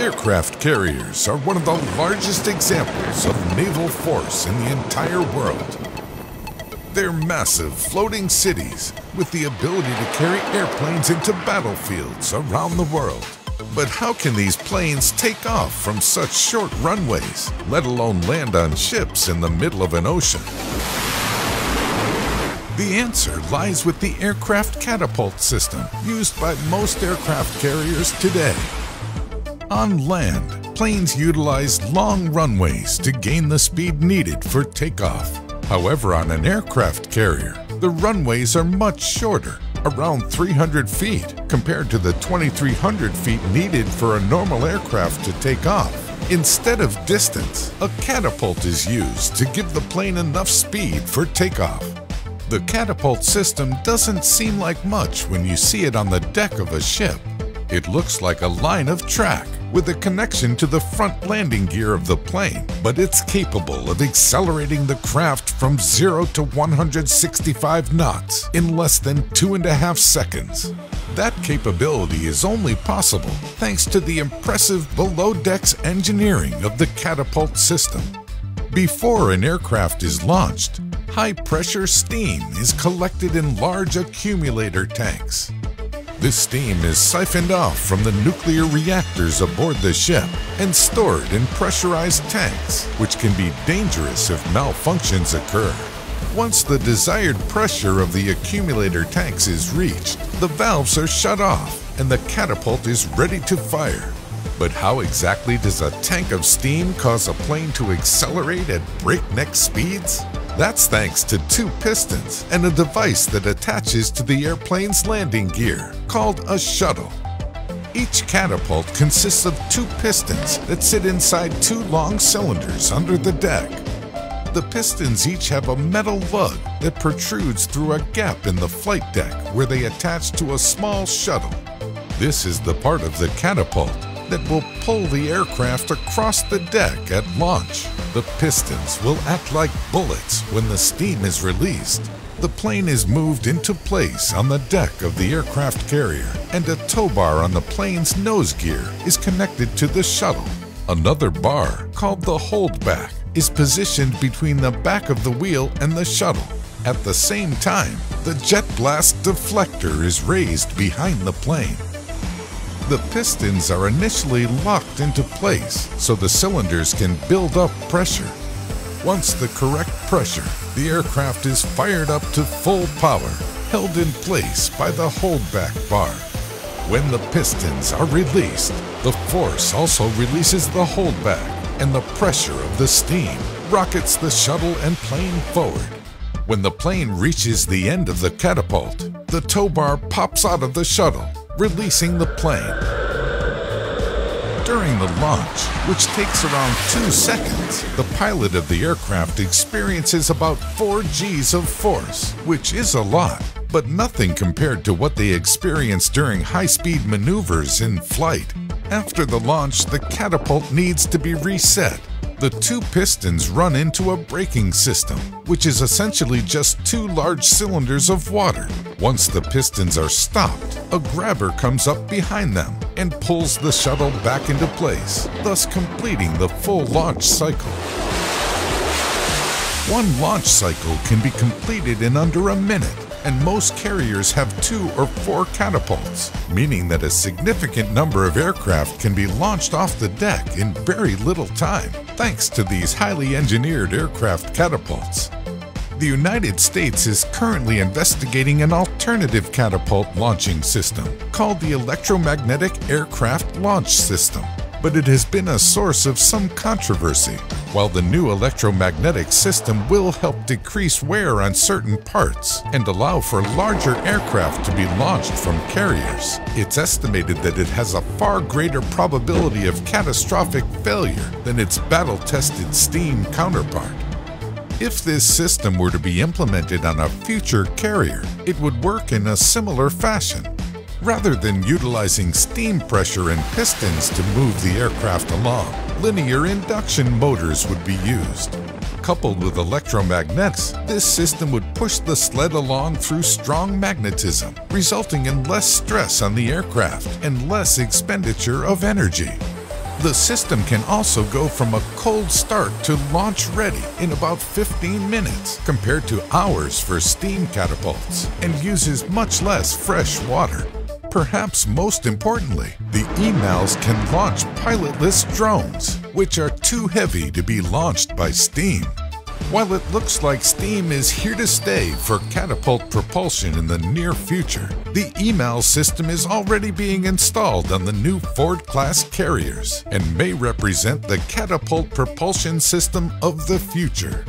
Aircraft carriers are one of the largest examples of naval force in the entire world. They're massive floating cities with the ability to carry airplanes into battlefields around the world. But how can these planes take off from such short runways, let alone land on ships in the middle of an ocean? The answer lies with the aircraft catapult system used by most aircraft carriers today. On land, planes utilize long runways to gain the speed needed for takeoff. However, on an aircraft carrier, the runways are much shorter, around 300 feet, compared to the 2,300 feet needed for a normal aircraft to take off. Instead of distance, a catapult is used to give the plane enough speed for takeoff. The catapult system doesn't seem like much when you see it on the deck of a ship. It looks like a line of track with a connection to the front landing gear of the plane, but it's capable of accelerating the craft from 0 to 165 knots in less than 2.5 seconds. That capability is only possible thanks to the impressive below-decks engineering of the catapult system. Before an aircraft is launched, high-pressure steam is collected in large accumulator tanks. This steam is siphoned off from the nuclear reactors aboard the ship and stored in pressurized tanks, which can be dangerous if malfunctions occur. Once the desired pressure of the accumulator tanks is reached, the valves are shut off and the catapult is ready to fire. But how exactly does a tank of steam cause a plane to accelerate at breakneck speeds? That's thanks to 2 pistons and a device that attaches to the airplane's landing gear, called a shuttle. Each catapult consists of 2 pistons that sit inside 2 long cylinders under the deck. The pistons each have a metal lug that protrudes through a gap in the flight deck where they attach to a small shuttle. This is the part of the catapult that will pull the aircraft across the deck at launch. The pistons will act like bullets when the steam is released. The plane is moved into place on the deck of the aircraft carrier, and a tow bar on the plane's nose gear is connected to the shuttle. Another bar, called the holdback, is positioned between the back of the wheel and the shuttle. At the same time, the jet blast deflector is raised behind the plane. The pistons are initially locked into place so the cylinders can build up pressure. Once the correct pressure, the aircraft is fired up to full power, held in place by the holdback bar. When the pistons are released, the force also releases the holdback, and the pressure of the steam rockets the shuttle and plane forward. When the plane reaches the end of the catapult, the tow bar pops out of the shuttle, releasing the plane. During the launch, which takes around 2 seconds, the pilot of the aircraft experiences about 4 Gs of force, which is a lot, but nothing compared to what they experience during high-speed maneuvers in flight. After the launch, the catapult needs to be reset. The 2 pistons run into a braking system, which is essentially just 2 large cylinders of water. Once the pistons are stopped, a grabber comes up behind them and pulls the shuttle back into place, thus completing the full launch cycle. One launch cycle can be completed in under a minute, and most carriers have 2 or 4 catapults, meaning that a significant number of aircraft can be launched off the deck in very little time, thanks to these highly engineered aircraft catapults. The United States is currently investigating an alternative catapult launching system called the Electromagnetic Aircraft Launch System, but it has been a source of some controversy. While the new electromagnetic system will help decrease wear on certain parts and allow for larger aircraft to be launched from carriers, it's estimated that it has a far greater probability of catastrophic failure than its battle-tested steam counterpart. If this system were to be implemented on a future carrier, it would work in a similar fashion. Rather than utilizing steam pressure and pistons to move the aircraft along, linear induction motors would be used. Coupled with electromagnets, this system would push the sled along through strong magnetism, resulting in less stress on the aircraft and less expenditure of energy. The system can also go from a cold start to launch ready in about 15 minutes compared to hours for steam catapults, and uses much less fresh water. Perhaps most importantly, the EMALS can launch pilotless drones, which are too heavy to be launched by steam. While it looks like steam is here to stay for catapult propulsion in the near future, the EMALS system is already being installed on the new Ford-class carriers and may represent the catapult propulsion system of the future.